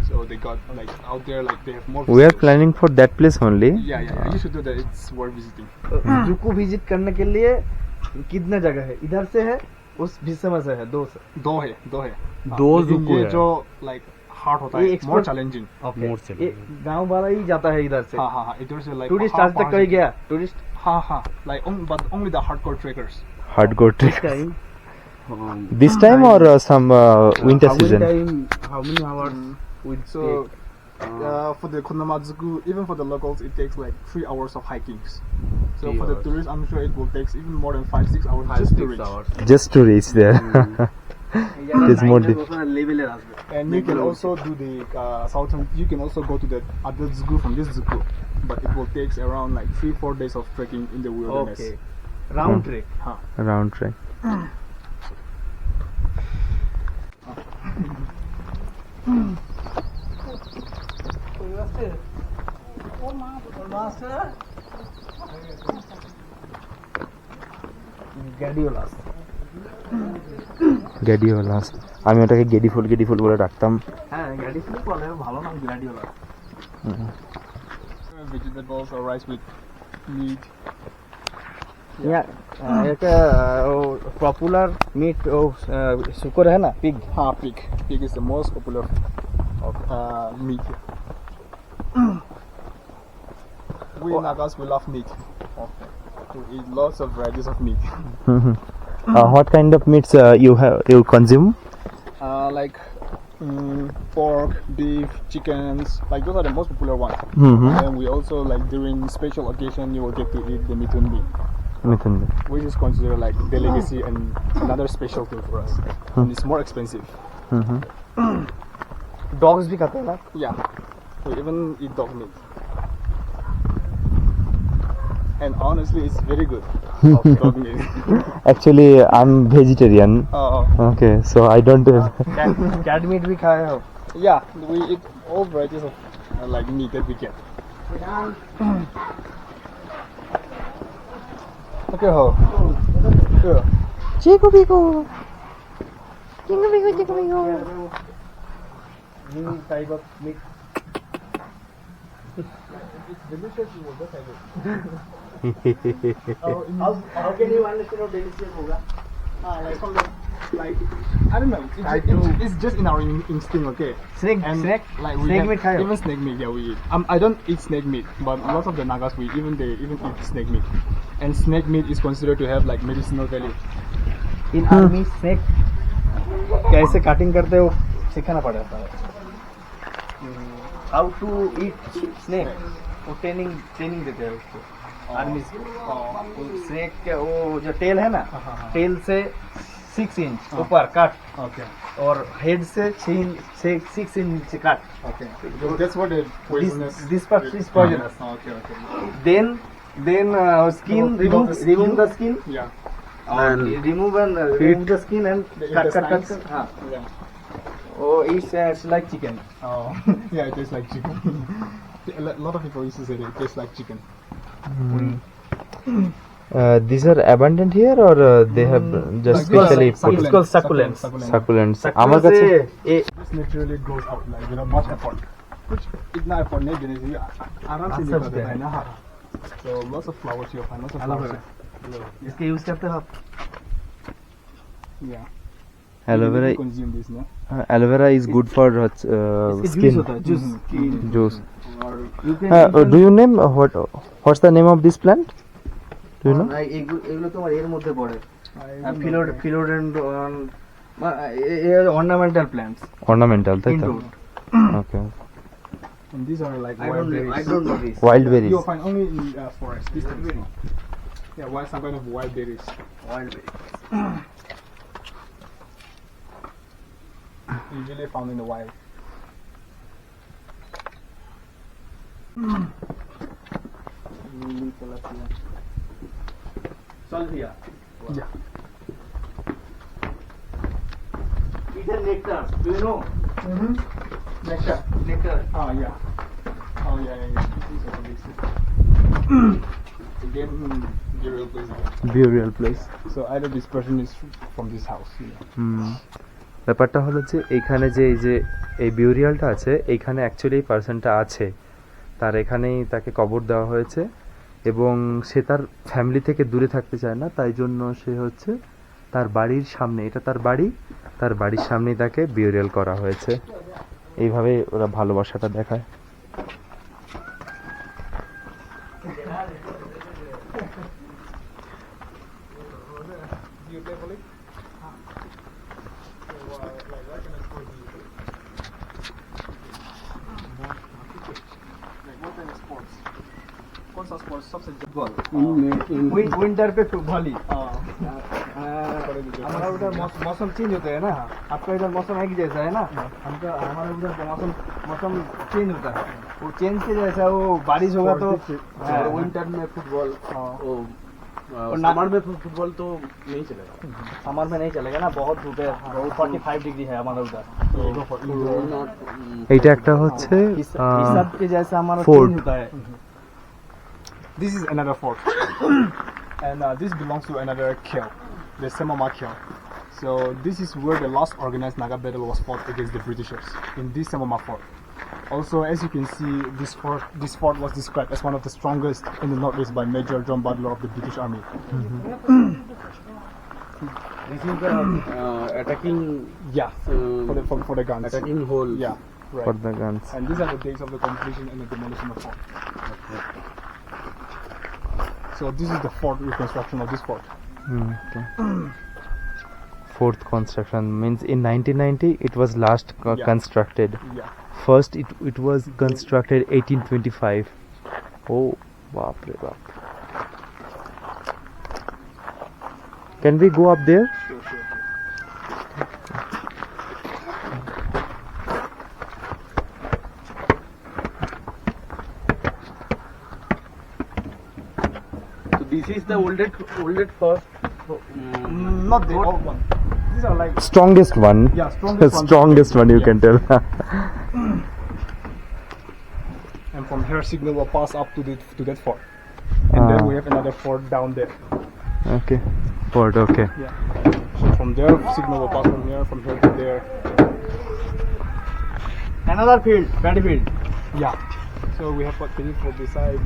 So they got like out there, like they have more. we are visitors. planning for that place only Yeah. You should do that. It's worth visiting. जुकू visit करने के लिए कितना जगह है इधर से है उस भिस्समा से है दो से दो है दो लेकिन zuku ये है। जो like hard होता ये है, more expert- challenging. ये गांव वाला ही जाता है इधर से हाँ इधर से like टूरिस्ट हाँ, आज तक कहीं गया टूरिस्ट हाँ like but only the hardcore trekkers. hardcore trek time this time or some winter season how many hours would So for the KHONOMA zuku, even for the locals, it takes like 3 hours of hiking. So for the tourists, I'm sure it will take even more than 5-6 hours just to reach. just to reach there it is more লেভেলের আসবে And you can also do the southern. You can also go to the other zuku from this zuku, but it will take around like 3-4 days of trekking in the wilderness. Okay round trek round trek gladiolus gladiolus আমি ওটাকে গেডি ফুল বলে ডাকতাম হ্যাঁ Gaddy ফুল বলে ভালো নাম গ্যাডিওলাস Vegetables or rice with meat. एक popular meet शुक्र है ना pig Pig. Pig is the most popular meat. We Nagas, we love meat. We eat lots of varieties of meat. what kind of meats you consume Like pork, beef, chickens. Like those are the most popular ones. And we also like during special occasion you will get to eat the mitun meat, which is considered like delicacy and another special thing for us. And it's more expensive. Dogs भी खाते हैं ना Yeah, we even eat dog meat. And honestly, it's very good. Dog meat. actually I'm vegetarian okay so I don't cat meat भी खाए हो Yeah, we eat all varieties of like meat that we get. Okay, ho. Yeah. chico pico type of meat how can you understand how delicious होगा Like I don't know. It's just in our instinct, okay? Snake, And snake, like we snake have- meat खाए हो? even snake meat, yeah, we eat. I don't eat snake meat, but lots of the Nagas they even eat snake meat. And snake meat is considered to have like medicinal value. In army snake कैसे cutting करते हो सिखाना पड़ता है how to eat snake वो training देते हैं उसको आर्मी स्नेक के वो जो टेल है ना टेल से 6 इंच ऊपर कट Okay. और हेड से 6 इंच से cut Okay. So that's what the poisonous. this part is poisonous Okay. then skin remove the skin Yeah. And remove the skin and The cut. intestines? हाँ. Yeah. Oh, it's like chicken. Oh, yeah, it tastes like chicken. A lot of people used to say that it tastes like chicken. These are abundant here or they have just Like specially this, put It's called succulents. succulents আমার কাছে This naturally grows up like without much effort. कुछ इतना effort नहीं देने से ये आराम से निकल जाता है ना. हाँ. So lots of flowers you'll find, lots of Aloe flowers. vera. इसके यूज करते हो आप? Yeah. aloe vera You consume this, no? aloe vera is good for इसके skin juice होता है, juice. juice Or you can do you name what's the name of this plant do you know এগুলো তোমার এর মধ্যে পড়ে I philodendron ornamental plants. ornamental তাই তো Indoor. okay And these are like I wild berries. don't know this. wild berries You'll find only in forest. These things. Yeah, wild, some kind of wild berries. Wild berries. Usually found in the wild. Lily tilapia. Salvia. Yeah. These are nectar. Do you know? Nectar. Nectar. Oh yeah. Oh yeah. These are delicious. Again, burial place again. burial place So either this person is from this house. ব্যাপারটা হলো যে এখানে যে এই যে এই বিউরিয়ালটা আছে এইখানে অ্যাকচুয়ালি এই পার্সনটা আছে তার এখানেই তাকে কবর দেওয়া হয়েছে এবং সে তার ফ্যামিলি থেকে দূরে থাকতে চায় না তাই জন্য সে হচ্ছে তার বাড়ির সামনে এটা তার বাড়ির সামনেই তাকে বিউরিয়াল করা হয়েছে এইভাবে ওরা ভালোবাসাটা দেখায় कौन सा स्पोर्ट्स सबसे Football. in विंटर पे फुटबॉल ही हमारा उधर मौसम चेंज होता है ना आपका इधर मौसम एक जैसा है ना हमका हमारे उधर मौसम चेंज होता है वो चेंज के जैसा वो बारिश होगा तो विंटर में फुटबॉल और समर में फुटबॉल तो नहीं चलेगा समर में नहीं चलेगा ना बहुत धूप है 45 डिग्री है हमारा उधर এইটা একটা হচ্ছে इस सब के जैसा हमारा Fort. चेंज होता है This is another fort. And this belongs to another kill, the Semama kill. So this is where the last organized Naga battle was fought against the Britishers, in this Semama fort. Also, as you can see, this fort was described as one of the strongest in the northeast by Major John Butler of the British Army. this is the attacking Yeah, for the guns. attacking hole Yeah, for right. the guns And these are the dates of the completion and the demolition of fort. So this is the fort reconstruction of this fort. okay. Fourth construction means in 1990 it was last Yeah. constructed Yeah. first it was constructed 1825 oh baap re baap can we go up there Sure. so this is the oldest first Not the old one. These are like strongest one Yeah, strongest one. strongest one you Yeah. can tell And from here signal will pass up to that fort. And then Ah. we have another fort down there. okay fort okay Yeah. So from there signal will pass from here to there. another field paddy field Yeah. So we have what for this side,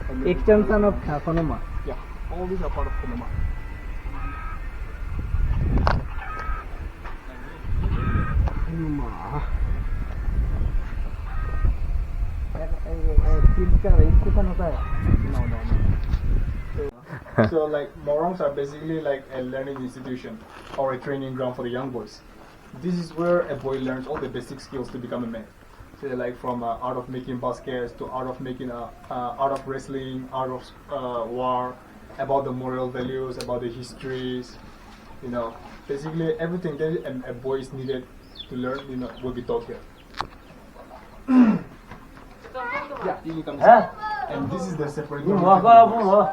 and then extension of KHONOMA yeah. All these are part of KHONOMA. field का extension होता है No. So like Morongs are basically like a learning institution or a training ground for the young boys. This is where a boy learns all the basic skills to become a man. So like from art of making baskets to art of making art of wrestling, art of war, about the moral values, about the histories, you know, basically everything that a boy is needed to learn, you know, will be taught here. Yeah, you can come. And this is the separate dormitory.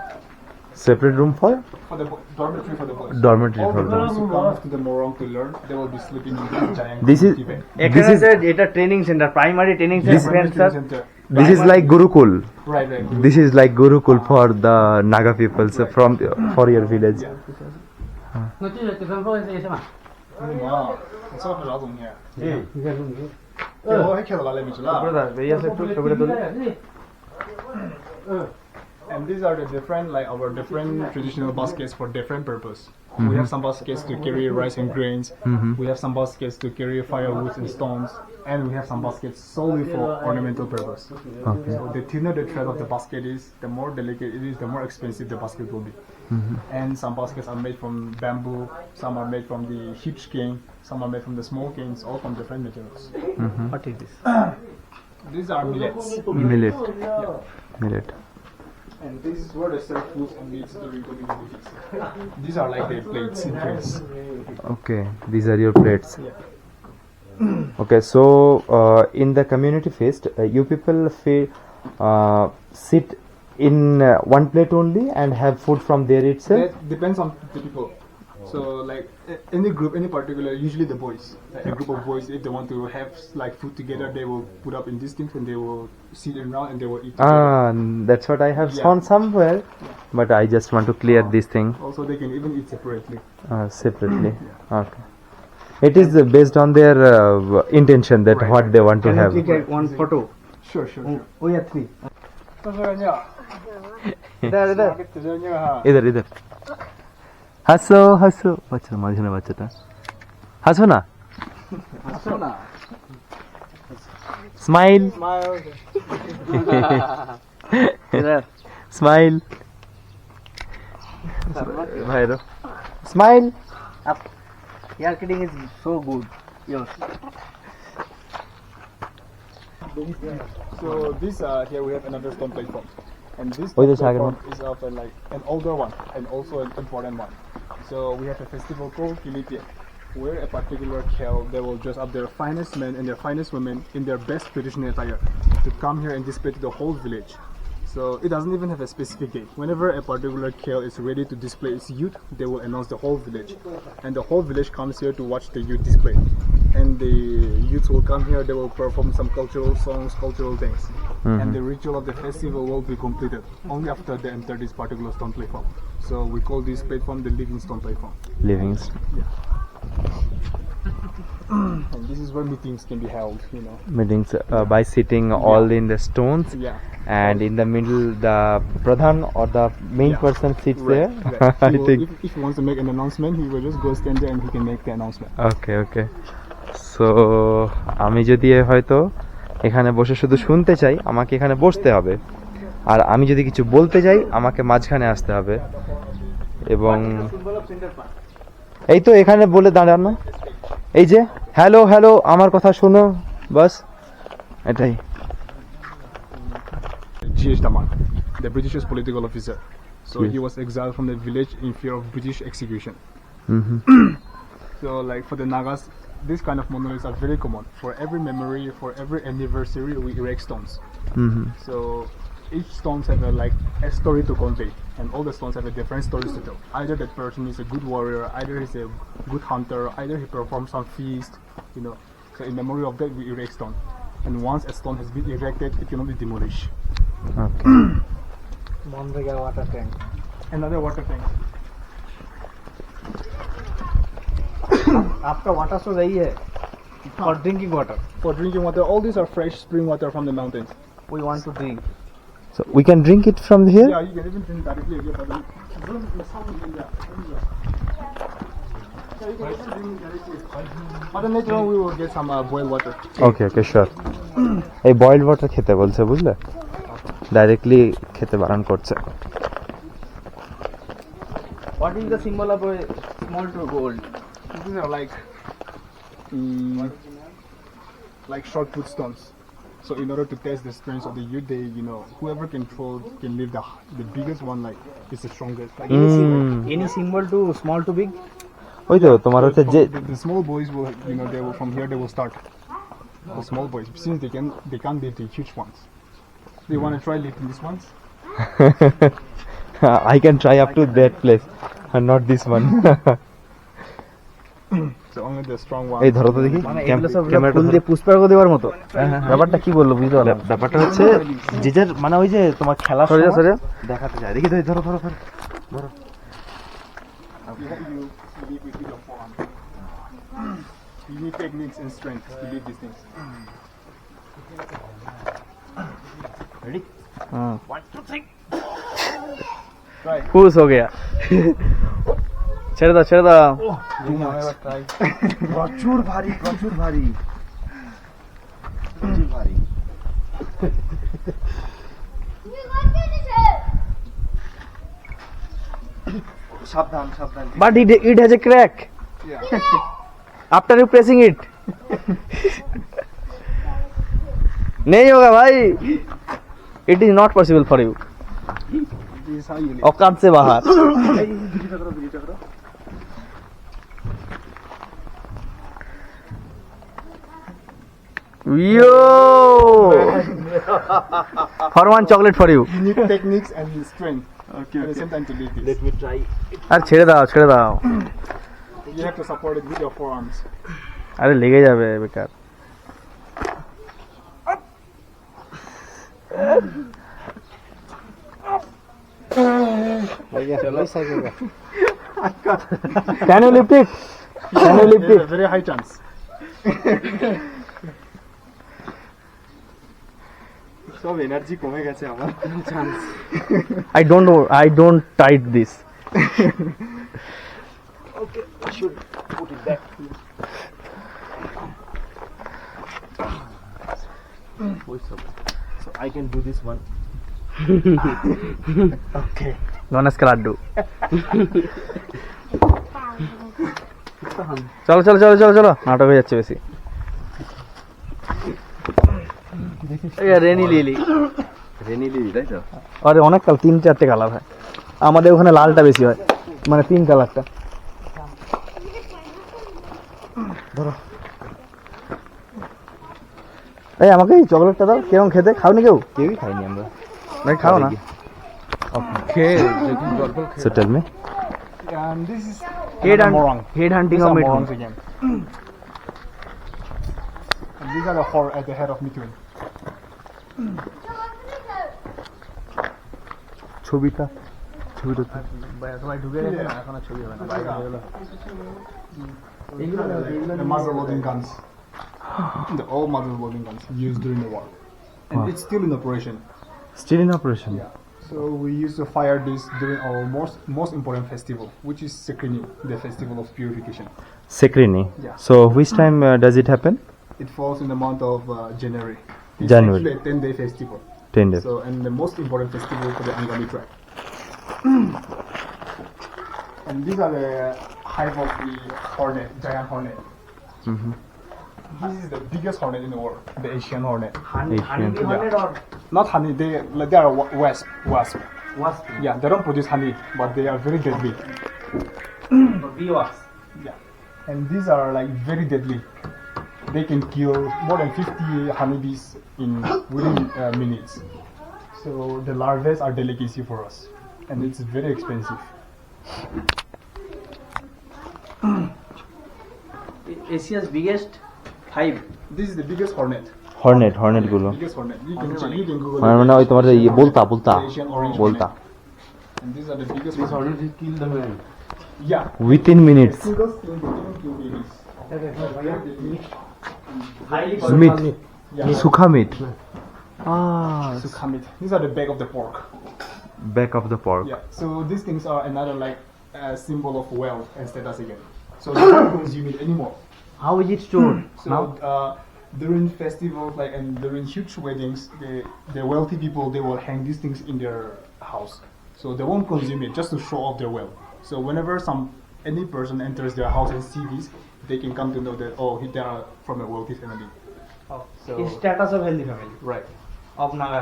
Separate room for For the dormitory for the boys. dormitory All for the them. boys who come to the morong to learn, they will be sleeping in this giant This is- bed. এখানে is- যে এটা training centre primary training This- centre Center. This is like Gurukul. Right, right. This is like Gurukul for the Naga peoples from for your village. Yeah. 那这个跟说是什么？ Wow. What's up, Razum here? 你看你。 Yeah, well, I can't allow me to laugh. Brother এই আছে একটু ছবিটা তুলে And these are the different, like our different traditional baskets for different purpose. We have some baskets to carry rice and grains. We have some baskets to carry firewood and stones, and we have some baskets solely for ornamental purpose. Okay. So the thinner the thread of the basket is, the more delicate it is, the more expensive the basket will be. And some baskets are made from bamboo, some are made from the huge cane, some are made from the small canes, all from different materials. What is this These are millets. Millet. Millet. And this is where they serve foods and meats during community feasts. These are like their plates and trays. Okay, these are your plates. Okay, so in the community feast, you people sit in one plate only and have food from there itself. That depends on the people. So like any group, any particular, usually the boys, like a group of boys, if they want to have like food together, they will put up in these things and they will sit around and they will eat together. That's what I have Yeah. found somewhere, but I just want to clear this thing Also, they can even eat separately. separately. Okay. It is based on their intention that Right, what right. they want to have. One photo Sure, sure, sure. ওই আর three इधर इधर হাসো হাসো বাচ্চা মাঝখানে বাচ্চাটা হাসো না স্মাইল স্মাইল ভাইরো স্মাইল ইয়ার kidding is so good your So this here we have another stone platform, and this Oh, stone this second platform is of like an older one and also an important one. So we have a festival called Kilipie, where a particular khel they will dress up their finest men and their finest women in their best traditional attire to come here and display to the whole village. So it doesn't even have a specific date. Whenever a particular khel is ready to display its youth, they will announce the whole village, and the whole village comes here to watch the youth display. And the youths will come here. They will perform some cultural songs, cultural things, and the ritual of the festival will be completed only after they enter this particular stone platform. So we call this platform the living stone platform. লিভিংস And this is where meetings can be held. meetings by sitting all in the stones, Yeah. and in the middle the pradhan or the main Yeah. person sits there. Right. I think If he wants to make an announcement, he will just go stand there and he can make the announcement. Okay so আমি যদি হয়তো এখানে বসে শুধু শুনতে চাই, আমাকে এখানে বসতে হবে, আর আমি যদি কিছু বলতে যাই আমাকে মাঝখানে আসতে হবে, এবং এই তো এখানে বলে দাঁড়ানো, এই যে হ্যালো হ্যালো আমার কথা শোনো, বাস এটাই। G.H. Daman, the British's political officer. So Yes. he was exiled from the village in fear of British execution. So like for the Nagas, this kind of monoliths are very common. For every memory, for every anniversary, we erect stones. So each stones have a story to convey, and all the stones have a different stories to tell. Either that person is a good warrior, either he's a good hunter, either he performed some feast, So in memory of that, we erect stone. And once a stone has been erected, it cannot be demolished. Okay বনরেগা water tank Another water tank. आपका water source यही है for drinking water For drinking water, all these are fresh spring water from the mountains. We want to drink So we can drink it from here? Yeah, you can even drink directly here. But later on we will get some boiled water. Okay okay sure. এই boiled water খেতে বলছে, বুঝলে, directly খেতে বারণ করছে। What is the symbol of small to gold These are like short put stones. So in order to test the strength of the youth, they, whoever can leave the biggest one, like is the strongest. Like any symbol to small to big ওই তো তোমার হচ্ছে যে the small boys will, they will from here they will start. The small boys, since they can't lift the huge ones. They want to try lifting these ones. I can try up to that place, and not this one. So only the strong এই one. ধরো তো দেখি মানে এগুলো সব ক্যামেরাটা ফুল দিয়ে পুষ্পার্ঘ দেওয়ার মতো হ্যাঁ, হ্যাঁ। ব্যাপারটা কি বললো বুঝতে পারলাম না। ব্যাপারটা হচ্ছে যে যার মানে ওই যে তোমার খেলার সরে যাও, সময় সরে যাও। দেখাতে যায় দেখি ধরো ধরো ধরো ধরো You live with your forearm. You need techniques and strength to lift these things. Ready हाँ 1 2 3 Try. खुश हो गया ছেড়ে দাও ছেড়ে দাও Try. প্রচুর ভারী প্রচুর ভারী প্রচুর ভারী সাবধান সাবধান but it has a crack Yeah. after you pressing it नहीं होगा भाई it is not possible for you This is how you live. औकात से बाहर yo for one chocolate for you You need techniques and strength. Okay. At the same time to lift this. Let me try আর ছেড়ে দাও ছেড়ে দাও You have to support it with your forearms. আরে লেগে যাবে বেকার can you lift it can you lift There's a it very high chance. সব এনার্জি কমে গেছে আমার chance I don't tight this Okay, I should put it back. So I can do this one. Okay. Ganesh का लड्डू चलो चलो चलो चलो चलो नाटक হয়ে যাচ্ছে বেশি রেনি লিলি রেনি লিলি তাই তো আরে অনেক কাল 3-4টে কালার হয় আমাদের ওখানে লালটা বেশি হয় মানে পিঙ্ক কালারটা ধরো এই আমাকে এই চকলেটটা দাও কেমন খেতে খাওনি কেউ কেউই খাইনি আমরা ভাই খাও না Okay. So tell me. And this is head another morong. Head hunting These of are Mithun morongs again. And these are the four at the head of Mithun. ছবিটা ছবিটা সবাই ঢুকে গেছে না এখন ছবি হবে না বাইরে হয়ে গেল the muzzle loading guns the old muzzle loading guns used during the war and it's still in operation. Still in operation. Yeah. So we used to fire this during our most important festival, which is Sekrini, the festival of purification. Sekrini. Yeah. So which time does it happen? It falls in the month of January. It's January. actually a 10-day festival. 10 days. So, and the most important festival for the Angali tribe. And these are the hive of the hornet, giant hornet. Mhm. This is the biggest hornet in the world, the Asian hornet. Asian. Not honey, they are wasp. Yeah, they don't produce honey, but they are very deadly. Yeah, and these are like very deadly. They can kill more than 50 honeybees within minutes. So the larvae are delicacy for us, and it's very expensive. Asia's biggest hive This is the biggest hornet. Hornet গুলো Biggest hornet. You can Google মানে মানে ওই তোমার যে ইয়ে বলতা বলতা the Asian orange বলতা hornet. And these are the biggest. These hornets kill the man. Yeah. within minutes Single skin, they don't kill babies. meat Yeah. sukha meat Sukha meat. These are the back of the pork. back of the pork Yeah. So these things are another like symbol of wealth and status again. So they don't consume it anymore. how is it stored So during festivals like and during huge weddings, the wealthy people they will hang these things in their house. So they won't consume it just to show off their wealth. So whenever any person enters their house and see this, they can come to know that they are from a wealthy family. So status of healthy family right. of Naga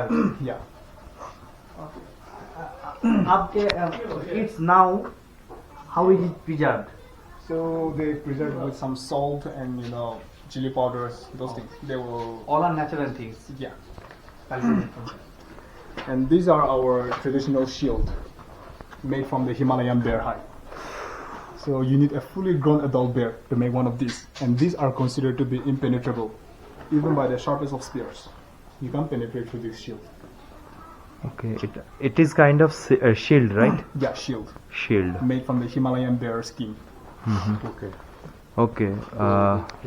Yeah. आपके it's now how is it preserved So they preserve it with some salt and chili powders, those things. They will all are natural things yeah. And these are our traditional shield. made from the Himalayan bear hide. So you need a fully grown adult bear to make one of these, and these are considered to be impenetrable, even by the sharpest of spears. You can't penetrate through this shield. Okay, it is kind of shield, right? Yeah, shield Shield. made from the Himalayan bear skin. Okay. Okay.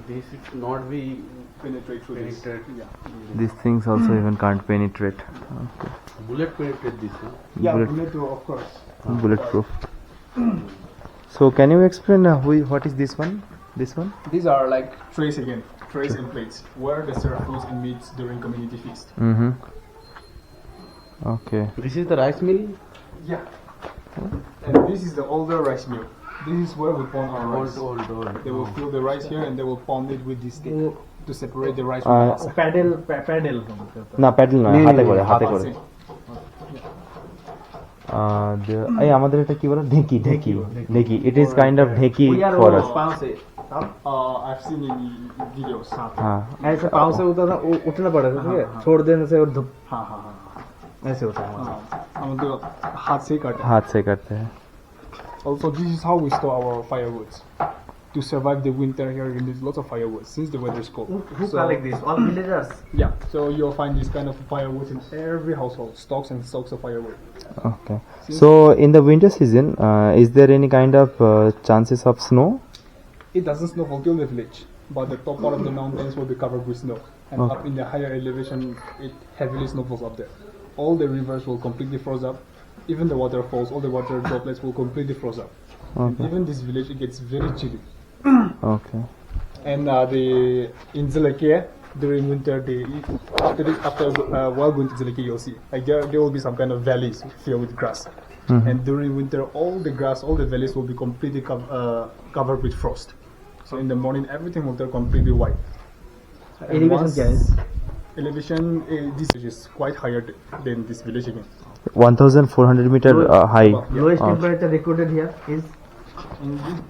This should not be Penetrate through this. penetrate. Yeah. These things also even can't penetrate. Bullet penetrate this, huh? Yeah, Bullet- bullet too, of course. Bulletproof. So can you explain what is this one? This one? These are like trays again, trays and plates, where the serve foods and meats during community feast. Mm-hmm. Okay. This is the rice mill. Yeah. And this is the older rice mill. This is where we pound our rice. Old. They will fill the rice here and they will pound it with this stick to separate the rice from the husk. Paddle না paddle না হাতে করে হাতে করে That's it. এই আমাদের এটা কি বলে ঢেকি ঢেকি ঢেকি it is kind of dheki for us I've seen in videos. हाँ ऐसे पाँव से उतना उठना पड़ेगा ठीक है छोड़ देने से और धूप हाँ हाँ हाँ ऐसे होता है हाँ, हम तो हाथ से ही काटे. हाथ से करते हैं Also, this is how we store our firewoods. To survive the winter here, you need lots of firewood since the weather is cold. who collect this all villagers Yeah, so you'll find this kind of firewood in every household, stocks and stocks of firewood. okay so in the winter season is there any kind of chances of snow It doesn't snow till the village, but the top part of the mountains will be covered with snow. And Okay. up in the higher elevation, it heavily snowfalls up there. All the rivers will completely froze up. Even the waterfalls, all the water droplets will completely froze up. And okay even this village, it gets very chilly. okay And in Zileke, during winter, while going to Zileke, you'll see like there will be some kind of valleys filled with grass. And during winter, all the grass, all the valleys will be completely covered with frost. So in the morning, everything will turn completely white. And elevation once- क्या है Elevation, this is quite higher than this village again. 1400 meter high lowest Oh. temperature recorded here is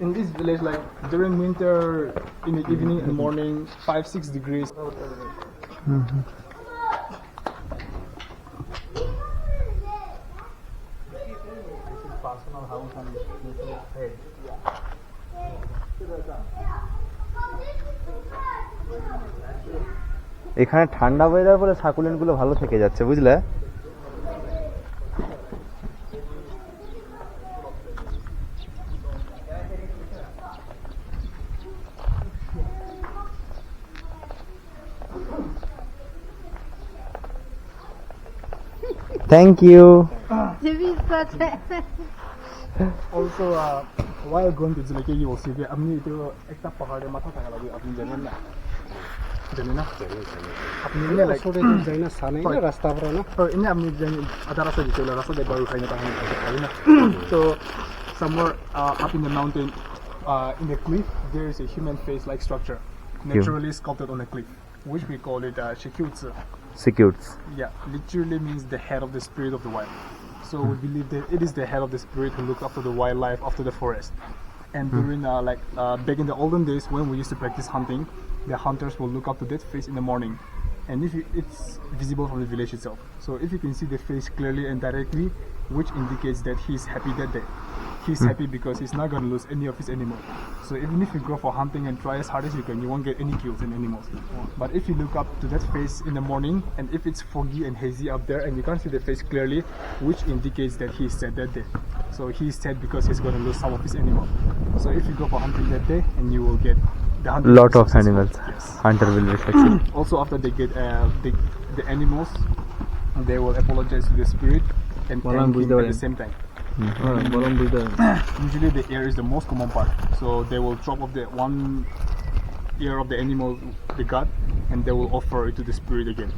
In this village, like during winter, in the evening and morning, 5-6 degrees. এখানে ঠান্ডা weather বলে succulent গুলো ভালো থেকে যাচ্ছে বুঝলে thank you Also, while going to Zileke, you will see that apni itu ekta pahar de matha thaka lagi apni janen na. Janen na? Apni ne like छोटे जाइन सानै Sorry. रास्ता पर ना ini apni janen ada rasa di chela rasa de baru khaina tahan na. So somewhere up in the mountain, in the cliff, there is a human face-like structure, naturally sculpted on the cliff, which we call it shikyutsu. সিকিউরস Yeah, literally means the head of the spirit of the wild. So we believe that it is the head of the spirit who looks after the wildlife, after the forest. And during back in the olden days when we used to practice hunting, the hunters will look up to that face in the morning. And it's visible from the village itself. So if you can see the face clearly and directly, which indicates that he's happy that day. He's happy because he's not going to lose any of his animals. So even if you go for hunting and try as hard as you can, you won't get any kills in animals. But if you look up to that face in the morning, and if it's foggy and hazy up there and you can't see the face clearly, which indicates that he's sad that day. So he's sad because he's going to lose some of his animals. So if you go for hunting that day, and you will get the hunting lot of successful. animals Yes. hunter will be successful Also, after they get the animals, they will apologize to the spirit and Walang thank him buddha at the rin. same time. বলম বুঝতে Usually the ear is the most common part. So they will chop off the one ear of the animal, the gut, and they will offer it to the spirit again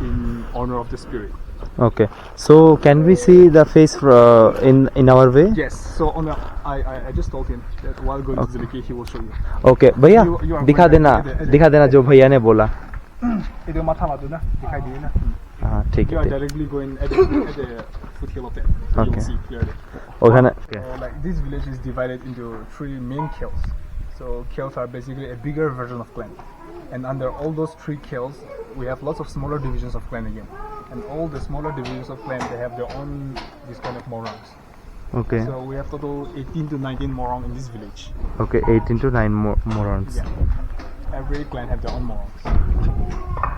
in honor of the spirit. okay so can we see the face in our way Yes. So on the, I just told him that while going to Zileke, he will show you. okay भैया You are दिखा going देना to the- दिखा देना जो भैया ने बोला Ito matha matu na, dikhai diye na. हाँ ठीक You है are ठीक directly going at the foothill of that. So you Okay. will see clearly. ওখানে Like this village is divided into 3 main kells. So kells are basically a bigger version of clan. And under all those 3 kells, we have lots of smaller divisions of clan again. And all the smaller divisions of clan, they have their own this kind of morals. Okay. So we have total 18 to 19 morong in this village. Okay, 18 to 9 morons. Yeah. Every clan have their own morongs.